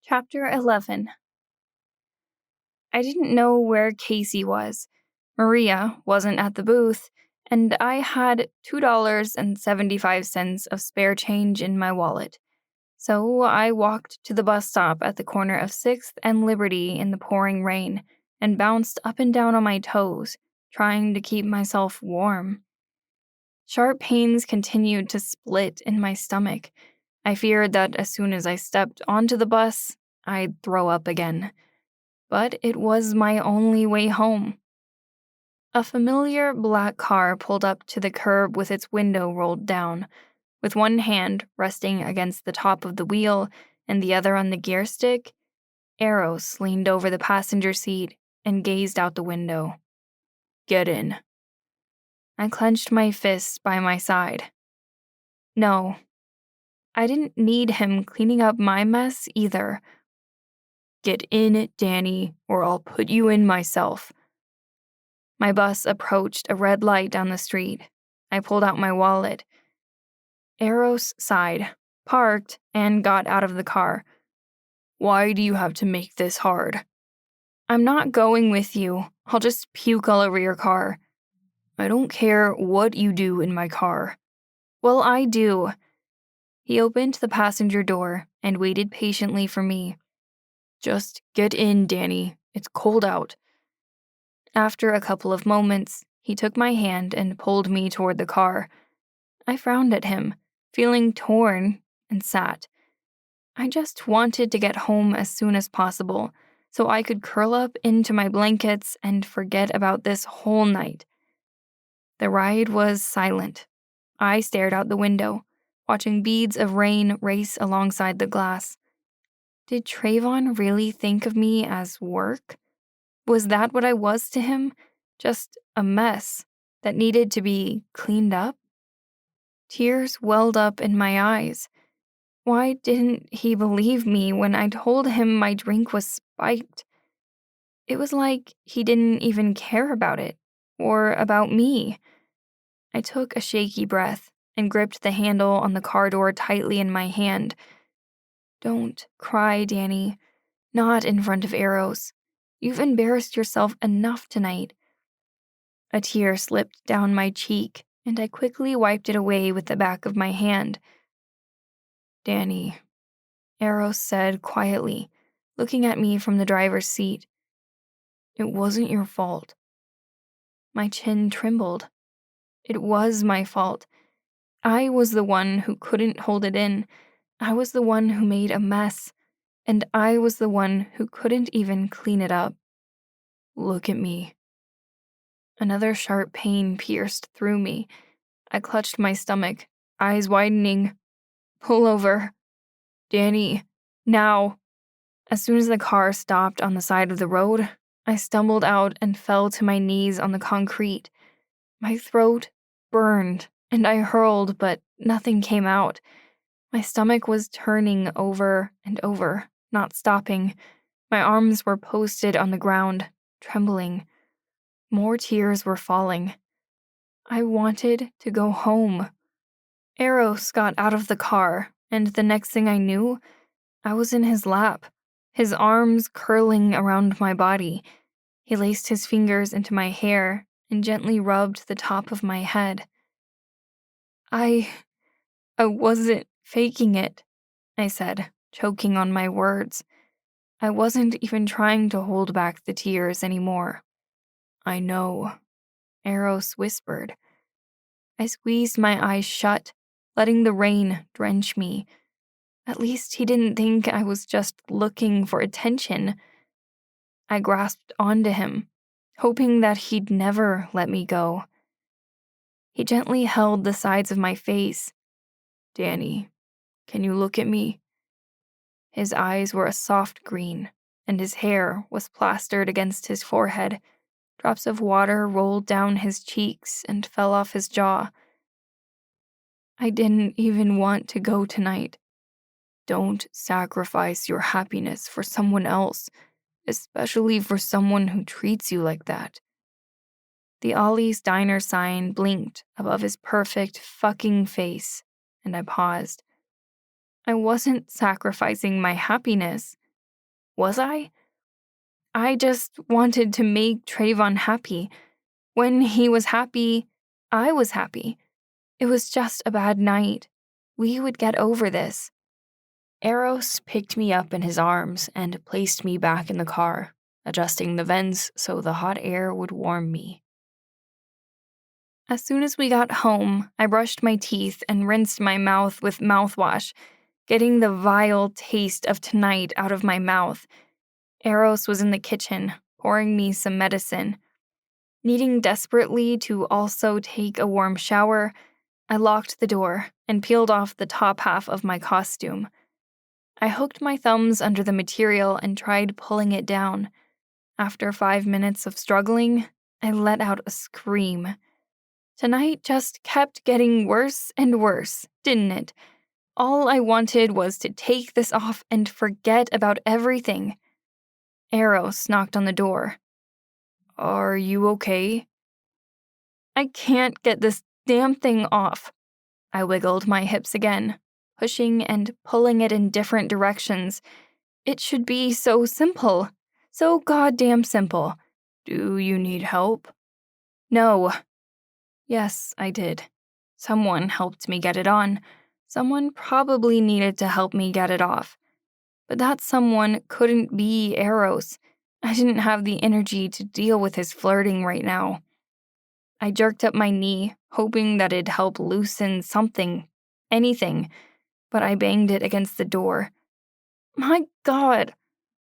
Chapter 11. I didn't know where Casey was. Maria wasn't at the booth, and I had $2.75 of spare change in my wallet. So I walked to the bus stop at the corner of 6th and Liberty in the pouring rain and bounced up and down on my toes, trying to keep myself warm. Sharp pains continued to split in my stomach. I feared that as soon as I stepped onto the bus, I'd throw up again. But it was my only way home. A familiar black car pulled up to the curb with its window rolled down. With one hand resting against the top of the wheel and the other on the gear stick, Eros leaned over the passenger seat and gazed out the window. "Get in." I clenched my fists by my side. No, I didn't need him cleaning up my mess either. "Get in, Danny, or I'll put you in myself." My bus approached a red light down the street. I pulled out my wallet. Eros sighed, parked, and got out of the car. "Why do you have to make this hard?" "I'm not going with you. I'll just puke all over your car." "I don't care what you do in my car." "Well, I do." He opened the passenger door and waited patiently for me. "Just get in, Danny. It's cold out." After a couple of moments, he took my hand and pulled me toward the car. I frowned at him, feeling torn, and sat. I just wanted to get home as soon as possible, so I could curl up into my blankets and forget about this whole night. The ride was silent. I stared out the window, watching beads of rain race alongside the glass. Did Trayvon really think of me as work? Was that what I was to him? Just a mess that needed to be cleaned up? Tears welled up in my eyes. Why didn't he believe me when I told him my drink was spiked? It was like he didn't even care about it, or about me. I took a shaky breath and gripped the handle on the car door tightly in my hand. "Don't cry, Danny. Not in front of Eros. You've embarrassed yourself enough tonight." A tear slipped down my cheek, and I quickly wiped it away with the back of my hand. "Danny," Eros said quietly, looking at me from the driver's seat. "It wasn't your fault." My chin trembled. It was my fault. I was the one who couldn't hold it in. I was the one who made a mess, and I was the one who couldn't even clean it up. "Look at me." Another sharp pain pierced through me. I clutched my stomach, eyes widening. "Pull over." "Danny, now." As soon as the car stopped on the side of the road, I stumbled out and fell to my knees on the concrete. My throat burned, and I hurled, but nothing came out. My stomach was turning over and over, not stopping. My arms were posted on the ground, trembling. More tears were falling. I wanted to go home. Eros got out of the car, and the next thing I knew, I was in his lap, his arms curling around my body. He laced his fingers into my hair and gently rubbed the top of my head. I wasn't faking it," I said, choking on my words. I wasn't even trying to hold back the tears anymore. "I know," Eros whispered. I squeezed my eyes shut, letting the rain drench me. At least he didn't think I was just looking for attention. I grasped onto him, hoping that he'd never let me go. He gently held the sides of my face. "Danny, can you look at me?" His eyes were a soft green, and his hair was plastered against his forehead. Drops of water rolled down his cheeks and fell off his jaw. "I didn't even want to go tonight." "Don't sacrifice your happiness for someone else, especially for someone who treats you like that." The Ollie's Diner sign blinked above his perfect fucking face, and I paused. I wasn't sacrificing my happiness. Was I? I just wanted to make Trayvon happy. When he was happy, I was happy. It was just a bad night. We would get over this. Eros picked me up in his arms and placed me back in the car, adjusting the vents so the hot air would warm me. As soon as we got home, I brushed my teeth and rinsed my mouth with mouthwash, getting the vile taste of tonight out of my mouth. Eros was in the kitchen, pouring me some medicine. Needing desperately to also take a warm shower, I locked the door and peeled off the top half of my costume. I hooked my thumbs under the material and tried pulling it down. After 5 minutes of struggling, I let out a scream. Tonight just kept getting worse and worse, didn't it? All I wanted was to take this off and forget about everything. Eros knocked on the door. "Are you okay?" "I can't get this damn thing off." I wiggled my hips again, pushing and pulling it in different directions. It should be so simple. So goddamn simple. "Do you need help?" "No." Yes, I did. Someone helped me get it on. Someone probably needed to help me get it off. But that someone couldn't be Eros. I didn't have the energy to deal with his flirting right now. I jerked up my knee, hoping that it'd help loosen something, anything, but I banged it against the door. "My God!"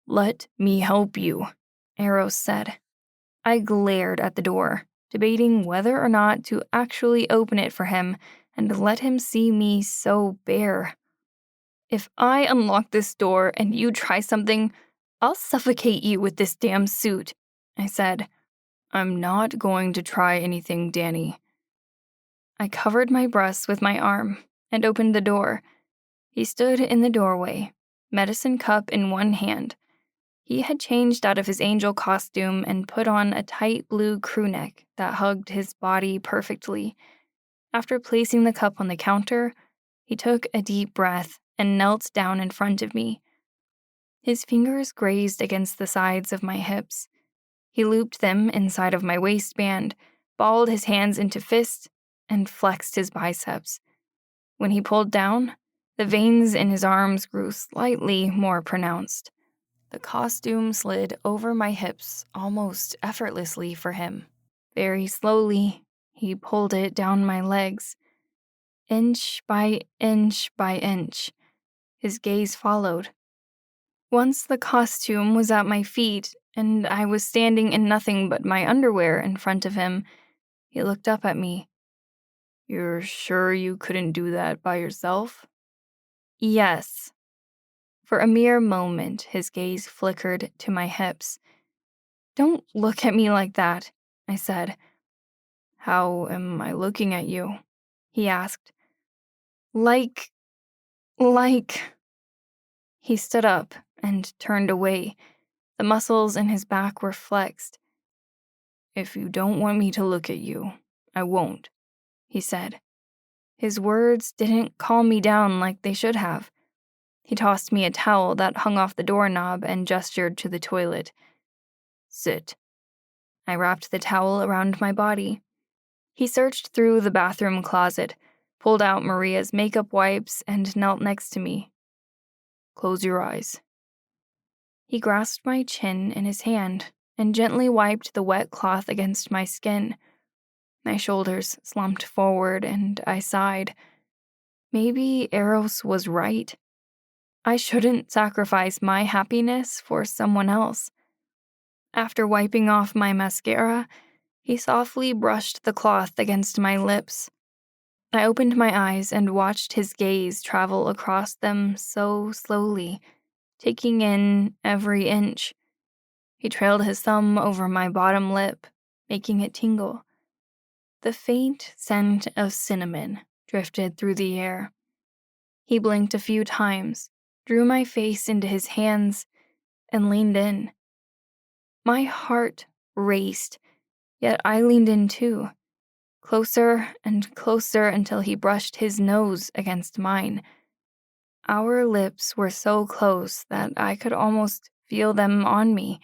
"Let me help you," Eros said. I glared at the door, debating whether or not to actually open it for him and let him see me so bare. "If I unlock this door and you try something, I'll suffocate you with this damn suit," I said. "I'm not going to try anything, Danny." I covered my breasts with my arm and opened the door. He stood in the doorway, medicine cup in one hand. He had changed out of his angel costume and put on a tight blue crewneck that hugged his body perfectly. After placing the cup on the counter, he took a deep breath and knelt down in front of me. His fingers grazed against the sides of my hips. He looped them inside of my waistband, balled his hands into fists, and flexed his biceps. When he pulled down, the veins in his arms grew slightly more pronounced. The costume slid over my hips almost effortlessly for him. Very slowly, he pulled it down my legs. Inch by inch by inch, his gaze followed. Once the costume was at my feet, and I was standing in nothing but my underwear in front of him, he looked up at me. "You're sure you couldn't do that by yourself?" "Yes." For a mere moment, his gaze flickered to my hips. "Don't look at me like that," I said. "How am I looking at you?" he asked. Like... He stood up and turned away. The muscles in his back were flexed. "If you don't want me to look at you, I won't," he said. His words didn't calm me down like they should have. He tossed me a towel that hung off the doorknob and gestured to the toilet. "Sit." I wrapped the towel around my body. He searched through the bathroom closet, pulled out Maria's makeup wipes, and knelt next to me. "Close your eyes." He grasped my chin in his hand and gently wiped the wet cloth against my skin. My shoulders slumped forward and I sighed. Maybe Eros was right. I shouldn't sacrifice my happiness for someone else. After wiping off my mascara, he softly brushed the cloth against my lips. I opened my eyes and watched his gaze travel across them so slowly, taking in every inch. He trailed his thumb over my bottom lip, making it tingle. The faint scent of cinnamon drifted through the air. He blinked a few times, drew my face into his hands, and leaned in. My heart raced, yet I leaned in too, closer and closer until he brushed his nose against mine. Our lips were so close that I could almost feel them on me,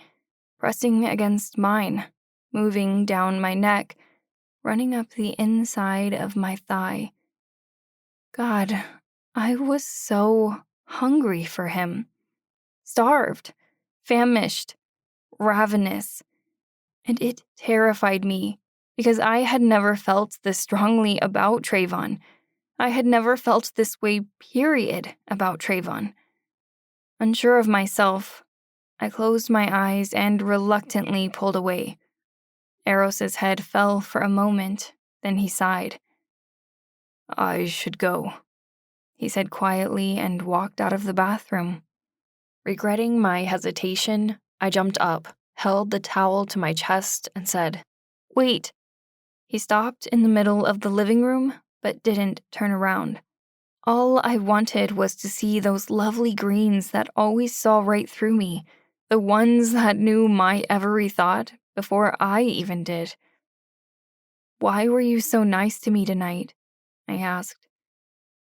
pressing against mine, moving down my neck, running up the inside of my thigh. God, I was so hungry for him. Starved, famished, ravenous. And it terrified me because I had never felt this strongly about Trayvon. I had never felt this way, period, about Trayvon. Unsure of myself, I closed my eyes and reluctantly pulled away. Eros's head fell for a moment, then he sighed. I should go, he said quietly and walked out of the bathroom. Regretting my hesitation, I jumped up, held the towel to my chest, and said, Wait. He stopped in the middle of the living room, but didn't turn around. All I wanted was to see those lovely greens that always saw right through me, the ones that knew my every thought before I even did. Why were you so nice to me tonight? I asked.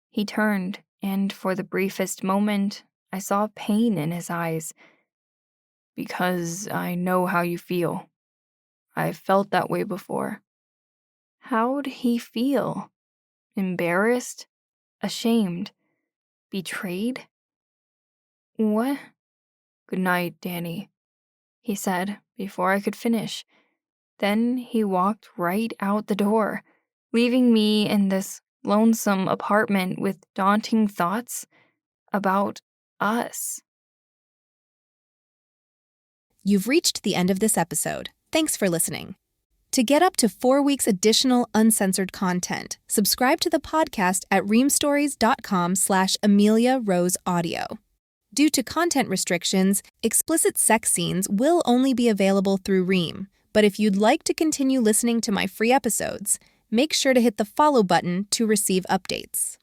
He turned, and for the briefest moment, I saw pain in his eyes. Because I know how you feel. I've felt that way before. How'd he feel? Embarrassed? Ashamed? Betrayed? What? Good night, Danny, he said before I could finish. Then he walked right out the door, leaving me in this lonesome apartment with daunting thoughts about us. You've reached the end of this episode. Thanks for listening. To get up to 4 weeks additional uncensored content, subscribe to the podcast at reamstories.com/AmeliaRoseAudio. Due to content restrictions, explicit sex scenes will only be available through Ream. But if you'd like to continue listening to my free episodes, make sure to hit the follow button to receive updates.